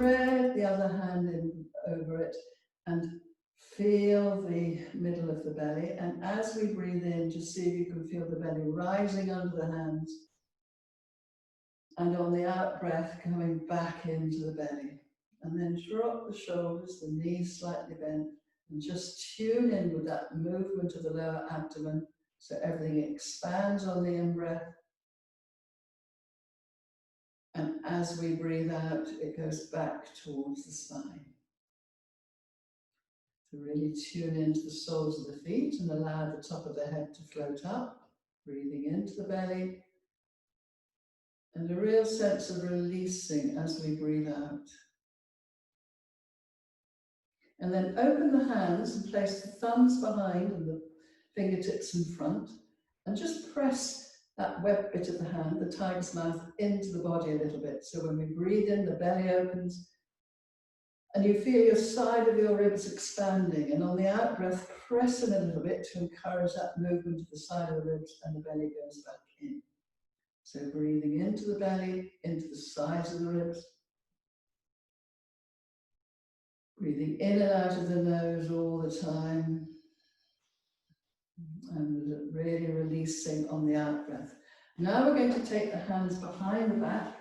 thread the other hand in over it and feel the middle of the belly. And as we breathe in, just see if you can feel the belly rising under the hands. And on the out breath, coming back into the belly. And then drop the shoulders, the knees slightly bent, and just tune in with that movement of the lower abdomen so everything expands on the in-breath. And as we breathe out, it goes back towards the spine. To really tune into the soles of the feet and allow the top of the head to float up, breathing into the belly. And a real sense of releasing as we breathe out. And then open the hands and place the thumbs behind and the fingertips in front. And just press that web bit of the hand, the tiger's mouth, into the body a little bit. So when we breathe in, the belly opens. And you feel your side of your ribs expanding. And on the out breath, press in a little bit to encourage that movement to the side of the ribs, and the belly goes back in. So breathing into the belly, into the sides of the ribs. Breathing in and out of the nose all the time. And really releasing on the out breath. Now we're going to take the hands behind the back,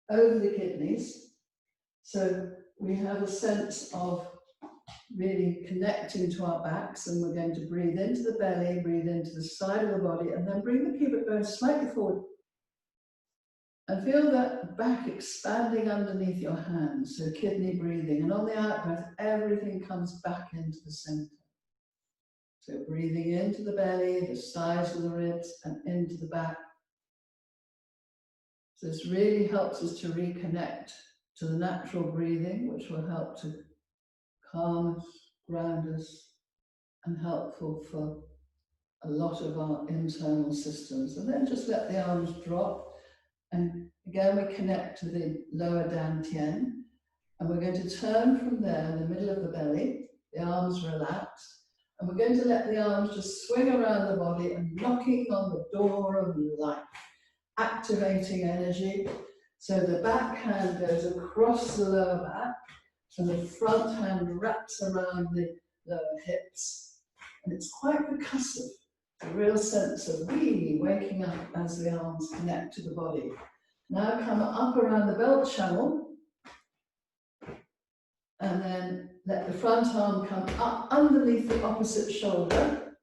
over the kidneys. So we have a sense of really connecting to our backs, and we're going to breathe into the belly, breathe into the side of the body, and then bring the pubic bone slightly forward. And feel that back expanding underneath your hands, so kidney breathing. And on the out breath, everything comes back into the center. So breathing into the belly, the sides of the ribs, and into the back. So this really helps us to reconnect to the natural breathing, which will help to calm us, ground us, and helpful for a lot of our internal systems. And then just let the arms drop. And again, we connect to the lower dantian. And we're going to turn from there in the middle of the belly, the arms relax. And we're going to let the arms just swing around the body and knocking on the door of life, activating energy. So the back hand goes across the lower back, and the front hand wraps around the lower hips. And it's quite percussive, a real sense of really waking up as the arms connect to the body. Now come up around the belt channel, and then let the front arm come up underneath the opposite shoulder.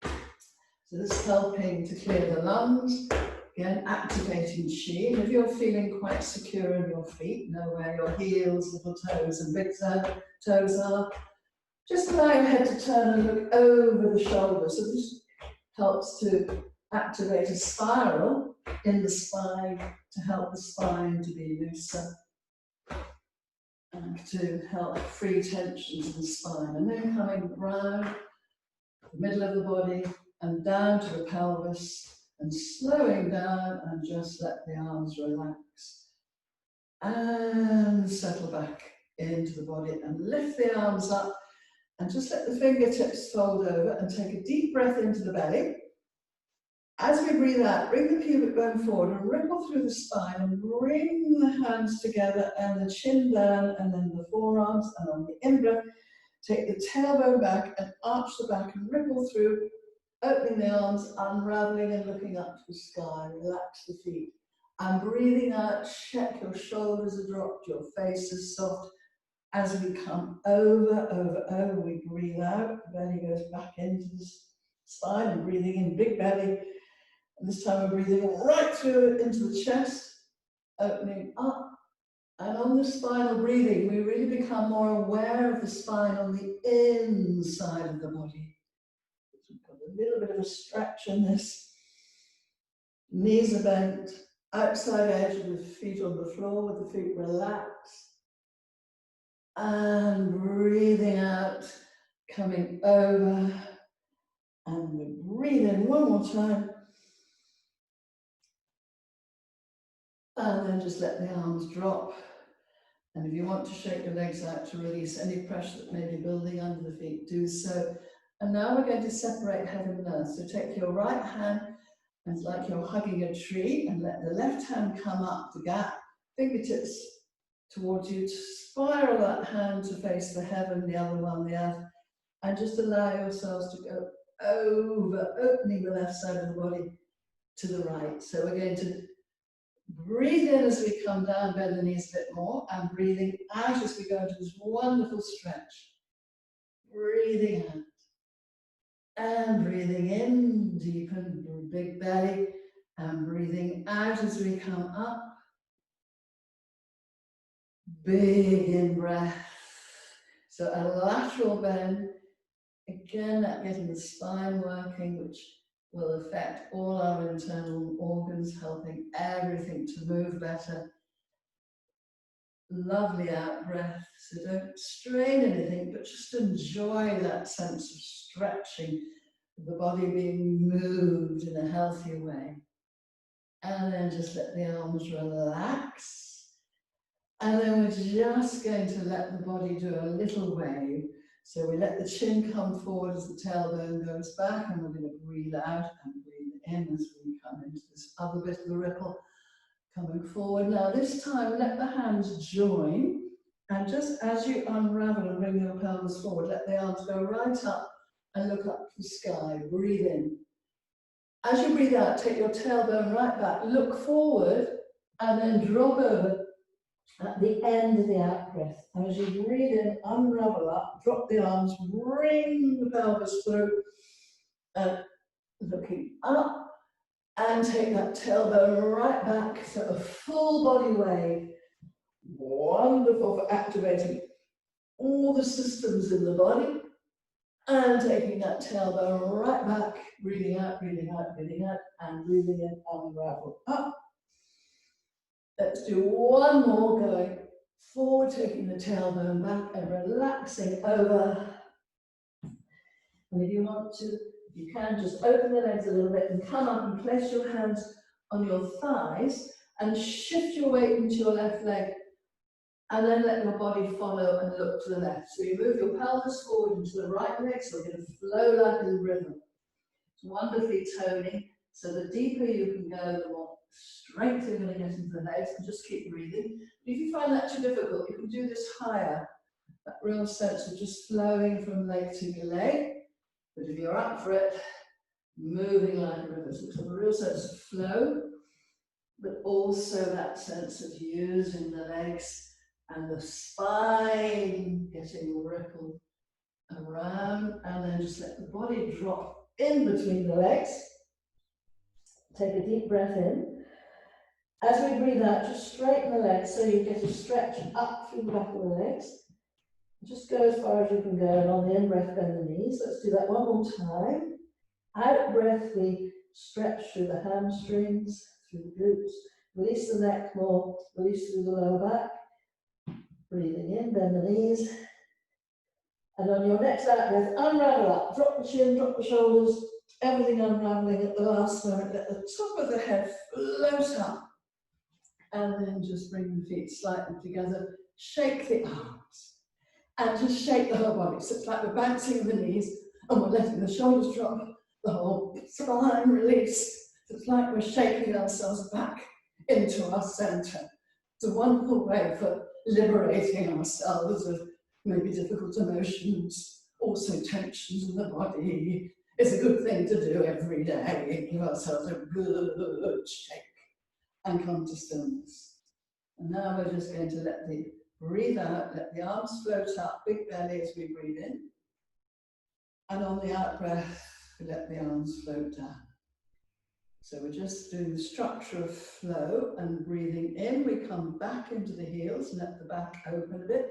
So this is helping to clear the lungs, again activating chi. And if you're feeling quite secure in your feet, know where your heels, little toes and big toes are, just allow your head to turn and look over the shoulder. So this helps to activate a spiral in the spine to help the spine to be looser and to help free tensions in the spine. And then coming round the middle of the body and down to the pelvis and slowing down, and just let the arms relax and settle back into the body and lift the arms up and just let the fingertips fold over and take a deep breath into the belly. As we breathe out, bring the pubic bone forward and ripple through the spine and bring the hands together and the chin down and then the forearms, and on the in-breath, take the tailbone back and arch the back and ripple through, opening the arms, unraveling and looking up to the sky. Relax the feet. And breathing out, check your shoulders are dropped, your face is soft. As we come over, we breathe out, the belly goes back into the spine, and breathing in, big belly. And this time we're breathing right through into the chest, opening up. And on the spinal breathing, we really become more aware of the spine on the inside of the body. We've got a little bit of a stretch in this. Knees are bent, outside edge of the feet on the floor with the feet relaxed. And breathing out, coming over. And we breathe in one more time. And then just let the arms drop. And if you want to shake your legs out to release any pressure that may be building under the feet, do so. And now we're going to separate heaven and earth. So take your right hand, and it's like you're hugging a tree, and let the left hand come up the gap, fingertips towards you. Spiral that hand to face the heaven, the other one the earth, and just allow yourselves to go over, opening the left side of the body to the right. So we're going to breathe in as we come down, bend the knees a bit more, and breathing out as we go into this wonderful stretch. Breathing out. And breathing in, deepen, big belly, and breathing out as we come up. Big in breath. So a lateral bend, again, that getting the spine working, which will affect all our internal organs, helping everything to move better. Lovely out breath, so don't strain anything, but just enjoy that sense of stretching, the body being moved in a healthy way. And then just let the arms relax. And then we're just going to let the body do a little wave. So we let the chin come forward as the tailbone goes back, and we're going to breathe out and breathe in as we come into this other bit of the ripple, coming forward. Now this time, let the hands join, and just as you unravel and bring your pelvis forward, let the arms go right up and look up to the sky. Breathe in. As you breathe out, take your tailbone right back, look forward, and then drop over at the end of the out breath. And as you breathe in, unravel up, drop the arms, bring the pelvis through, looking up, and take that tailbone right back, so a full body wave. Wonderful for activating all the systems in the body, and taking that tailbone right back, breathing out, breathing out, breathing out, and breathing in, unravel up. Let's do one more, going forward, taking the tailbone back and relaxing over. And if you want to, you can just open the legs a little bit and come up and place your hands on your thighs and shift your weight into your left leg, and then let your body follow and look to the left. So you move your pelvis forward into the right leg, so we're going to flow like a rhythm. It's wonderfully toning, so the deeper you can go, the more strength you're going to get into the legs, and just keep breathing. If you find that too difficult, you can do this higher, that real sense of just flowing from leg to leg. But if you're up for it, moving like a river, so a real sense of flow, but also that sense of using the legs and the spine getting rippled around, and then just let the body drop in between the legs. Take a deep breath in. As we breathe out, just straighten the legs so you get a stretch up through the back of the legs. Just go as far as you can go, and on the in-breath, bend the knees. Let's do that one more time. Out breath, we stretch through the hamstrings, through the glutes. Release the neck more, release through the lower back. Breathing in, bend the knees. And on your next out breath, unravel up. Drop the chin, drop the shoulders, everything unraveling at the last moment. Let the top of the head float up. And then just bring the feet slightly together. Shake the arms. And just shake the whole body. So it's like we're bouncing the knees and we're letting the shoulders drop, the whole spine release. It's like we're shaking ourselves back into our center. It's a wonderful way for liberating ourselves of maybe difficult emotions, also tensions in the body. It's a good thing to do every day. Give ourselves a good shake and come to stillness. And now we're just going to let the breathe out, let the arms float up, big belly as we breathe in. And on the out breath, we let the arms float down. So we're just doing the structure of flow, and breathing in, we come back into the heels and let the back open a bit.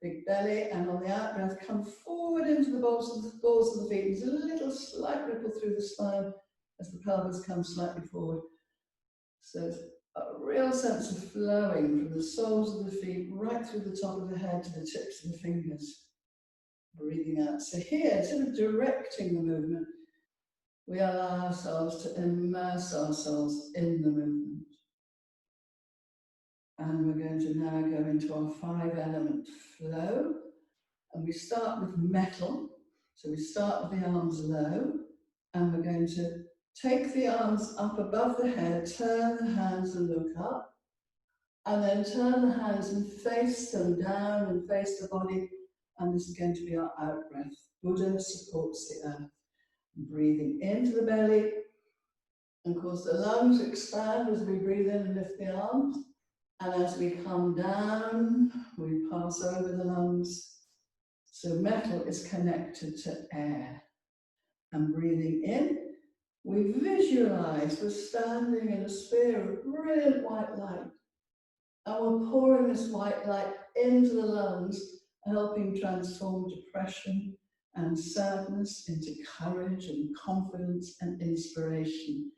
Big belly, and on the out breath, come forward into the balls of the feet. There's a little slight ripple through the spine as the pelvis comes slightly forward. So it's a real sense of flowing from the soles of the feet right through the top of the head to the tips of the fingers. Breathing out. So here, instead of directing the movement, we allow ourselves to immerse ourselves in the movement. And we're going to now go into our 5-element flow. And we start with metal. So we start with the arms low, and we're going to take the arms up above the head, turn the hands and look up. And then turn the hands and face them down and face the body. And this is going to be our out breath. Buddha supports the earth. Breathing into the belly. And of course the lungs expand as we breathe in and lift the arms. And as we come down, we pass over the lungs. So metal is connected to air. And breathing in, we visualize we're standing in a sphere of brilliant white light. And we're pouring this white light into the lungs, helping transform depression and sadness into courage and confidence and inspiration.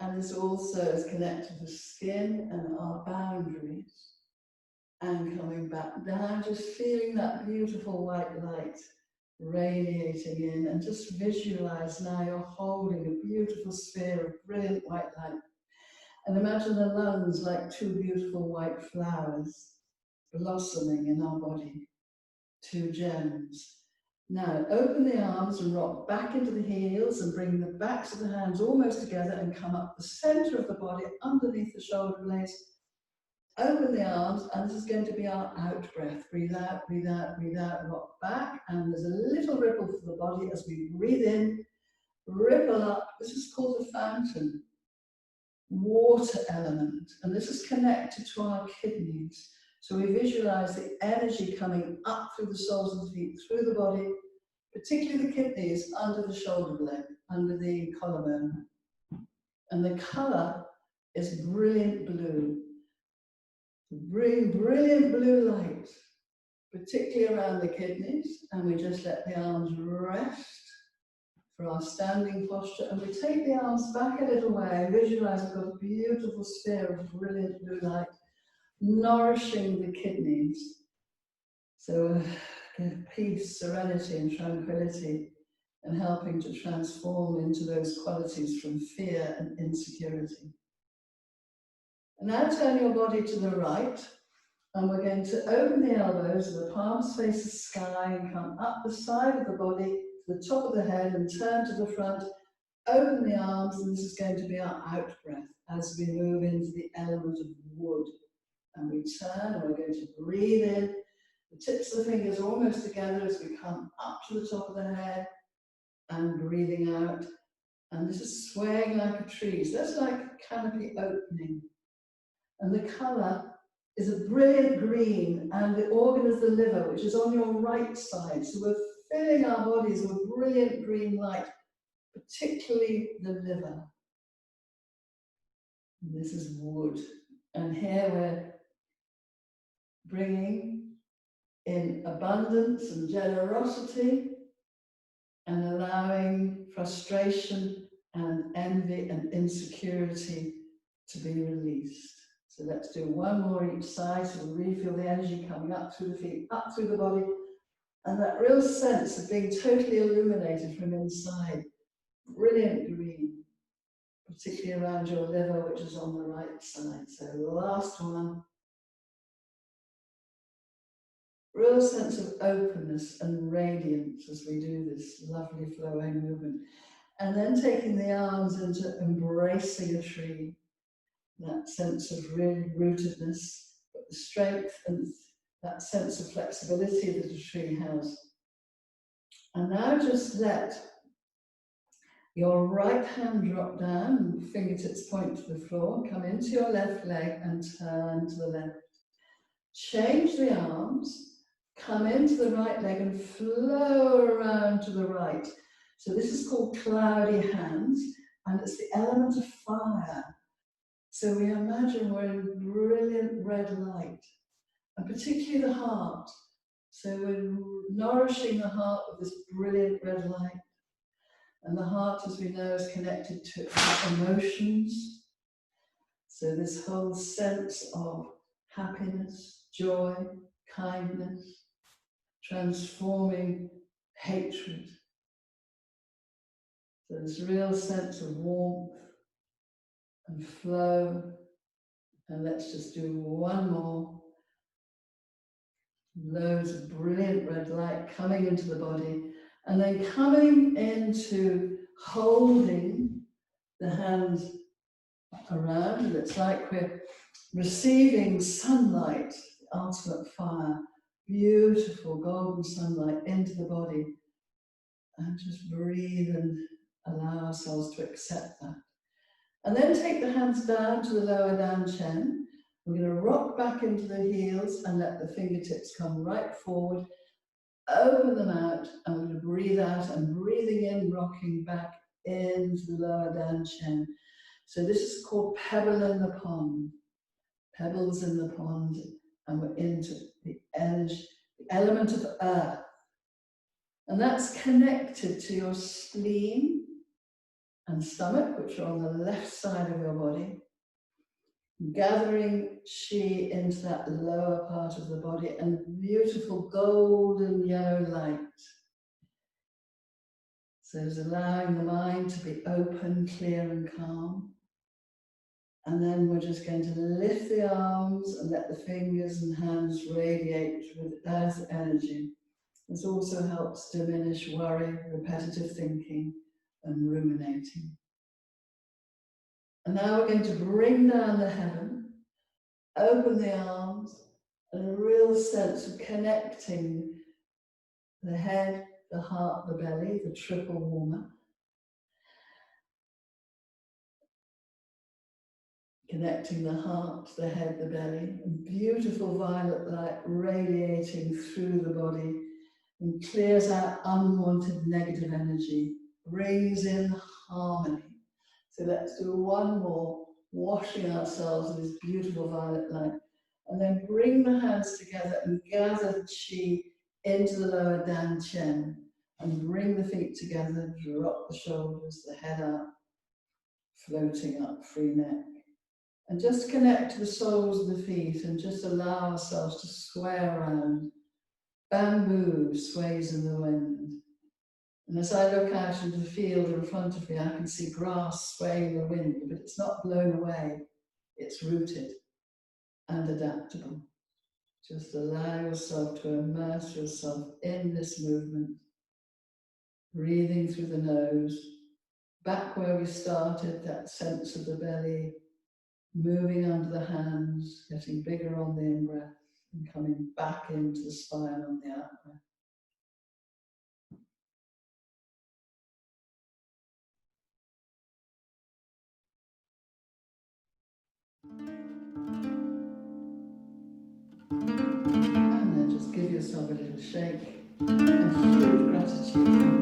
And this also is connected to skin and our boundaries. And coming back down, just feeling that beautiful white light radiating in, and just visualize now you're holding a beautiful sphere of brilliant white light. And imagine the lungs like two beautiful white flowers blossoming in our body, two gems. Now open the arms and rock back into the heels and bring the backs of the hands almost together and come up the center of the body underneath the shoulder blades. Open the arms, and this is going to be our out breath. Breathe out, breathe out, breathe out, rock back, and there's a little ripple for the body as we breathe in, ripple up. This is called a fountain. Water element, and this is connected to our kidneys. So we visualize the energy coming up through the soles of the feet, through the body, particularly the kidneys, under the shoulder blade, under the collarbone. And the color is brilliant blue. Bring brilliant blue light, particularly around the kidneys, and we just let the arms rest for our standing posture, and we take the arms back a little way. Visualize we've got a beautiful sphere of brilliant blue light nourishing the kidneys. So peace, serenity and tranquility, and helping to transform into those qualities from fear and insecurity. And now turn your body to the right, and we're going to open the elbows and the palms face the sky and come up the side of the body to the top of the head and turn to the front. Open the arms, and this is going to be our out breath as we move into the element of wood. And we turn, and we're going to breathe in. The tips of the fingers are almost together as we come up to the top of the head and breathing out. And this is swaying like a tree. So that's like a canopy opening. And the colour is a brilliant green, and the organ is the liver, which is on your right side. So we're filling our bodies with brilliant green light, particularly the liver. And this is wood. And here we're bringing in abundance and generosity and allowing frustration and envy and insecurity to be released. So let's do one more each side, so we really feel the energy coming up through the feet, up through the body, and that real sense of being totally illuminated from inside. Brilliant green, particularly around your liver, which is on the right side. So last one. Real sense of openness and radiance as we do this lovely flowing movement. And then taking the arms into embracing a tree. That sense of really rootedness, but the strength and that sense of flexibility that a tree has. And now just let your right hand drop down, fingertips point to the floor, come into your left leg and turn to the left. Change the arms, come into the right leg and flow around to the right. So this is called cloudy hands, and it's the element of fire. So we imagine we're in brilliant red light, and particularly the heart. So we're nourishing the heart with this brilliant red light. And the heart, as we know, is connected to our emotions. So this whole sense of happiness, joy, kindness, transforming hatred. So this real sense of warmth and flow. And let's just do one more. Loads of brilliant red light coming into the body, and then coming into holding the hands around, and it's like we're receiving sunlight, the ultimate fire, beautiful golden sunlight into the body, and just breathe and allow ourselves to accept that. And then take the hands down to the lower down chin. We're going to rock back into the heels and let the fingertips come right forward. Open them out, and we're going to breathe out and breathing in, rocking back into the lower down chin. So this is called pebble in the pond. Pebbles in the pond, and we're into the energy, the element of earth. And that's connected to your spleen and stomach, which are on the left side of your body, gathering chi into that lower part of the body and beautiful golden yellow light. So it's allowing the mind to be open, clear and calm. And then we're just going to lift the arms and let the fingers and hands radiate with earth energy. This also helps diminish worry, repetitive thinking and ruminating. And now we're going to bring down the heaven, open the arms, and a real sense of connecting the head, the heart, the belly, the triple warmer. Connecting the heart, the head, the belly, and beautiful violet light radiating through the body and clears out unwanted negative energy, brings in harmony. So let's do one more, washing ourselves in this beautiful violet light, and then bring the hands together and gather chi into the lower Dan Chen, and bring the feet together, drop the shoulders, the head up, floating up, free neck. And just connect to the soles of the feet and just allow ourselves to sway around. Bamboo sways in the wind. And as I look out into the field in front of me, I can see grass swaying in the wind, but it's not blown away. It's rooted and adaptable. Just allow yourself to immerse yourself in this movement. Breathing through the nose. Back where we started, that sense of the belly. Moving under the hands, getting bigger on the in-breath, and coming back into the spine on the out-breath. And then just give yourself a little shake and huge gratitude.